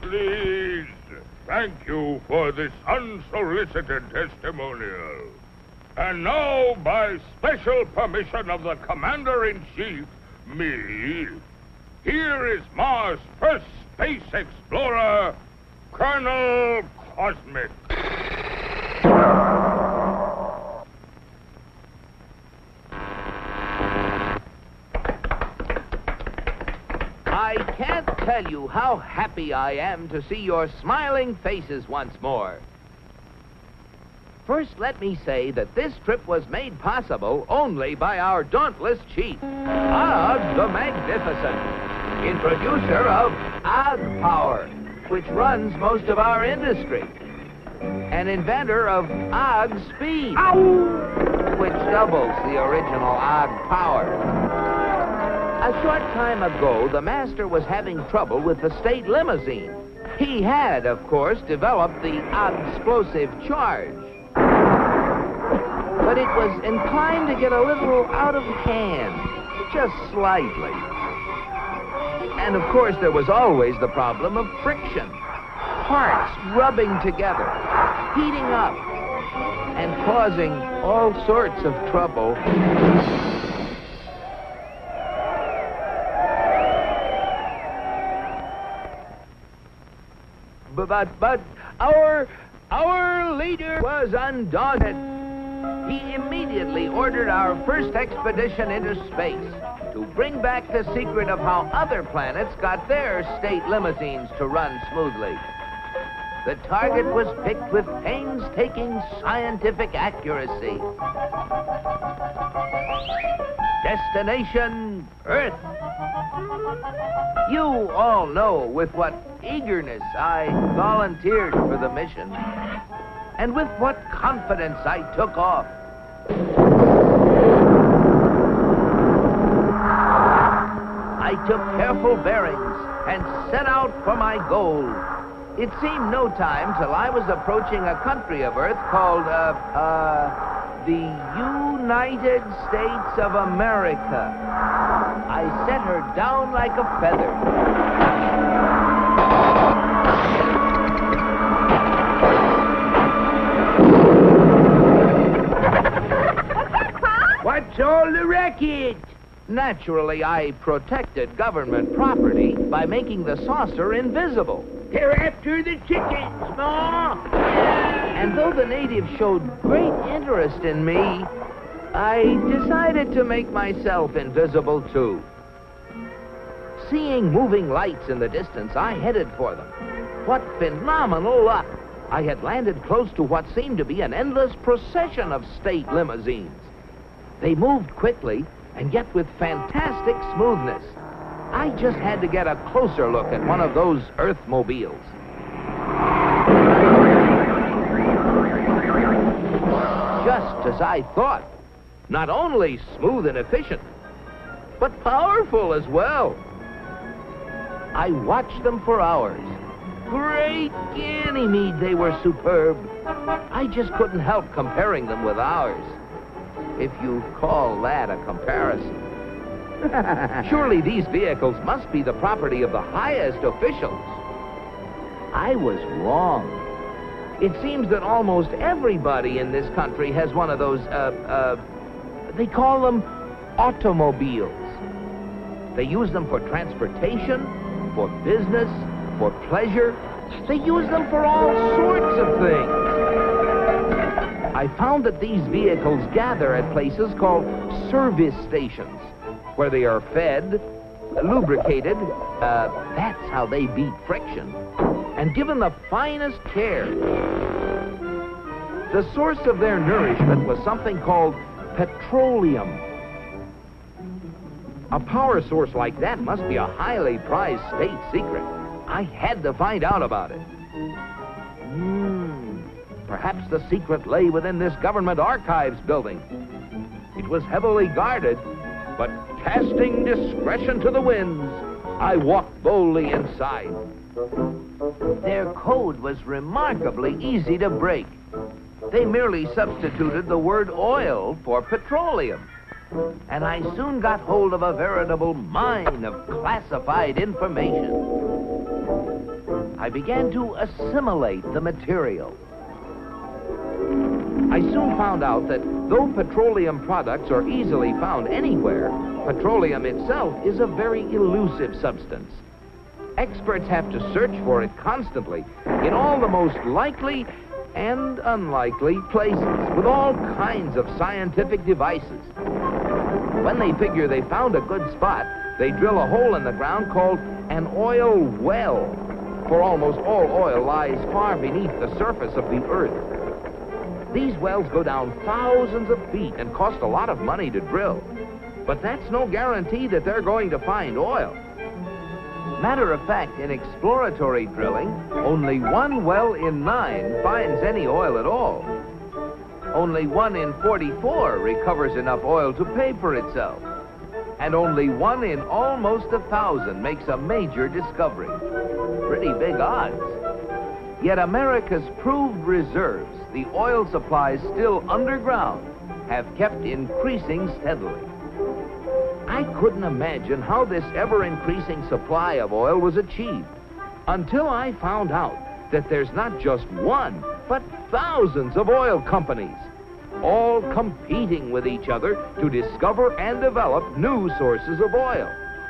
Please, thank you for this unsolicited testimonial. And now, by special permission of the Commander-in-Chief, me, here is Mars' first space explorer, Colonel Cosmic. I can't tell you how happy I am to see your smiling faces once more. First, let me say that this trip was made possible only by our dauntless chief, Og the Magnificent, introducer of Og Power, which runs most of our industry, and inventor of Og Speed, which doubles the original Og Power. A short time ago, the master was having trouble with the state limousine. He had, of course, developed the explosive charge. But it was inclined to get a little out of hand, just slightly. And, of course, there was always the problem of friction. Parts rubbing together, heating up, and causing all sorts of trouble. But our leader was undaunted. He immediately ordered our first expedition into space to bring back the secret of how other planets got their state limousines to run smoothly. The target was picked with painstaking scientific accuracy. Destination Earth. You all know with what eagerness I volunteered for the mission, and with what confidence I took off. I took careful bearings and set out for my goal. It seemed no time till I was approaching a country of Earth called, the United States of America. I set her down like a feather. What's all the racket? Naturally, I protected government property by making the saucer invisible. They're after the chickens, Ma! And though the natives showed great interest in me, I decided to make myself invisible too. Seeing moving lights in the distance, I headed for them. What phenomenal luck! I had landed close to what seemed to be an endless procession of state limousines. They moved quickly, and yet with fantastic smoothness. I just had to get a closer look at one of those Earthmobiles. Just as I thought. Not only smooth and efficient, but powerful as well. I watched them for hours. Great Ganymede, they were superb. I just couldn't help comparing them with ours. If you call that a comparison. Surely these vehicles must be the property of the highest officials. I was wrong. It seems that almost everybody in this country has one of those, they call them automobiles. They use them for transportation, for business, for pleasure. They use them for all sorts of things. I found that these vehicles gather at places called service stations, where they are fed, lubricated, that's how they beat friction, and given the finest care. The source of their nourishment was something called petroleum. A power source like that must be a highly prized state secret. I had to find out about it. Perhaps the secret lay within this government archives building. It was heavily guarded, but casting discretion to the winds, I walked boldly inside. Their code was remarkably easy to break. They merely substituted the word oil for petroleum. And I soon got hold of a veritable mine of classified information. I began to assimilate the material. I soon found out that though petroleum products are easily found anywhere, petroleum itself is a very elusive substance. Experts have to search for it constantly in all the most likely and unlikely places with all kinds of scientific devices. When they figure they found a good spot, they drill a hole in the ground called an oil well, for almost all oil lies far beneath the surface of the earth. These wells go down thousands of feet and cost a lot of money to drill. But that's no guarantee that they're going to find oil. Matter of fact, in exploratory drilling, only 1 well in 9 finds any oil at all. Only 1 in 44 recovers enough oil to pay for itself. And only 1 in almost 1,000 makes a major discovery. Pretty big odds. Yet America's proved reserves, the oil supplies still underground, have kept increasing steadily. I couldn't imagine how this ever-increasing supply of oil was achieved until I found out that there's not just 1, but thousands of oil companies, all competing with each other to discover and develop new sources of oil.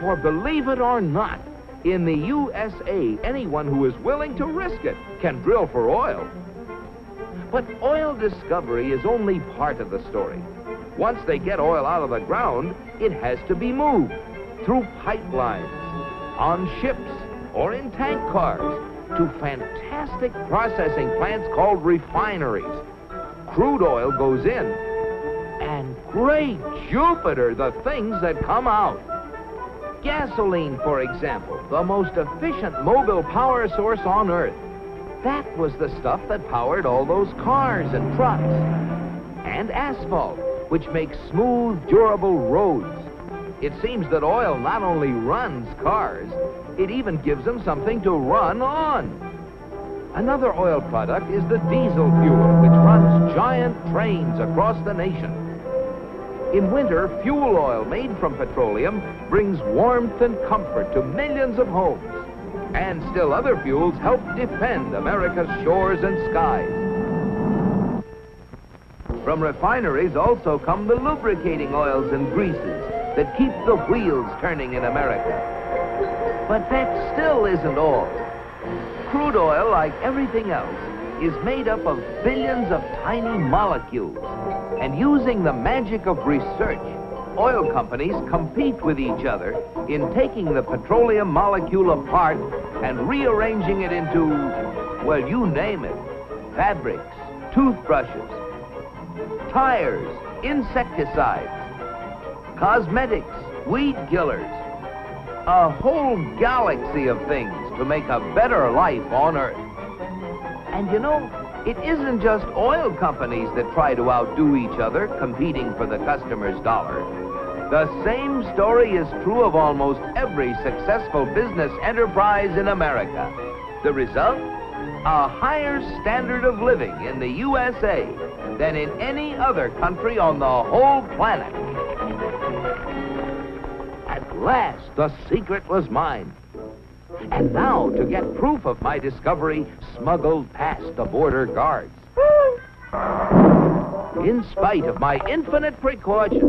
For believe it or not, in the USA, anyone who is willing to risk it can drill for oil. But oil discovery is only part of the story. Once they get oil out of the ground, it has to be moved through pipelines, on ships, or in tank cars, to fantastic processing plants called refineries. Crude oil goes in, and great Jupiter, the things that come out. Gasoline, for example, the most efficient mobile power source on Earth. That was the stuff that powered all those cars and trucks. And asphalt, which makes smooth, durable roads. It seems that oil not only runs cars, it even gives them something to run on. Another oil product is the diesel fuel, which runs giant trains across the nation. In winter, fuel oil made from petroleum brings warmth and comfort to millions of homes. And still other fuels help defend America's shores and skies. From refineries also come the lubricating oils and greases that keep the wheels turning in America. But that still isn't all. Crude oil, like everything else, is made up of billions of tiny molecules. And using the magic of research, oil companies compete with each other in taking the petroleum molecule apart and rearranging it into, well, you name it. Fabrics, toothbrushes, tires, insecticides, cosmetics, weed killers, a whole galaxy of things to make a better life on Earth. And you know, it isn't just oil companies that try to outdo each other, competing for the customer's dollar. The same story is true of almost every successful business enterprise in America. The result? A higher standard of living in the USA than in any other country on the whole planet. At last, the secret was mine. And now, to get proof of my discovery, smuggled past the border guards. In spite of my infinite precautions,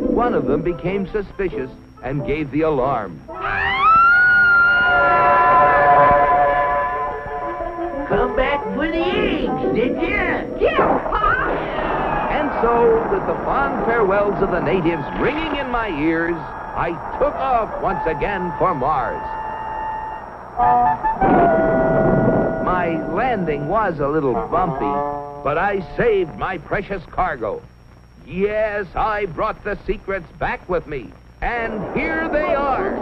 one of them became suspicious and gave the alarm. Come back for the eggs, did you? Yeah, Pa! And so, with the fond farewells of the natives ringing in my ears, I took off once again for Mars. My landing was a little bumpy, but I saved my precious cargo. Yes, I brought the secrets back with me, and here they are.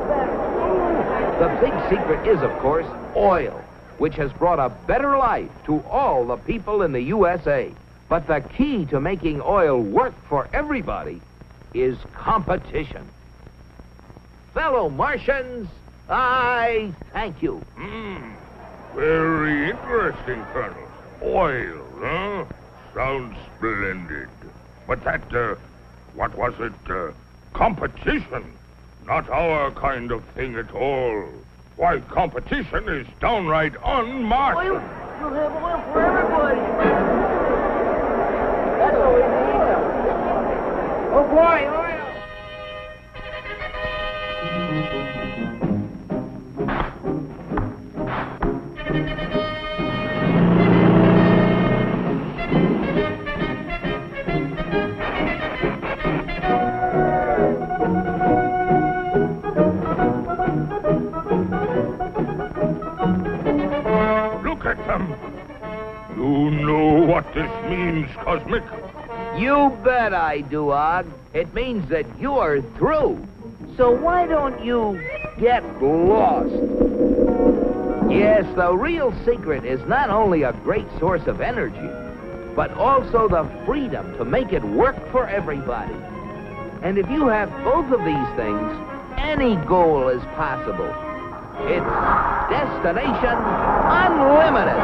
The big secret is, of course, oil, which has brought a better life to all the people in the USA. But the key to making oil work for everybody is competition. Fellow Martians, I thank you. Very interesting, Colonel. Oil, huh? Sounds splendid. But that, what was it? Competition. Not our kind of thing at all. Why, competition is downright un-Martian. Oil? You'll have oil for everybody. That's what we need. Oh, boy, oil. Look at them. You know what this means, Cosmic? You bet I do, Og. It means that you're through. So why don't you get lost? Yes, the real secret is not only a great source of energy, but also the freedom to make it work for everybody. And if you have both of these things, any goal is possible. It's Destination Unlimited.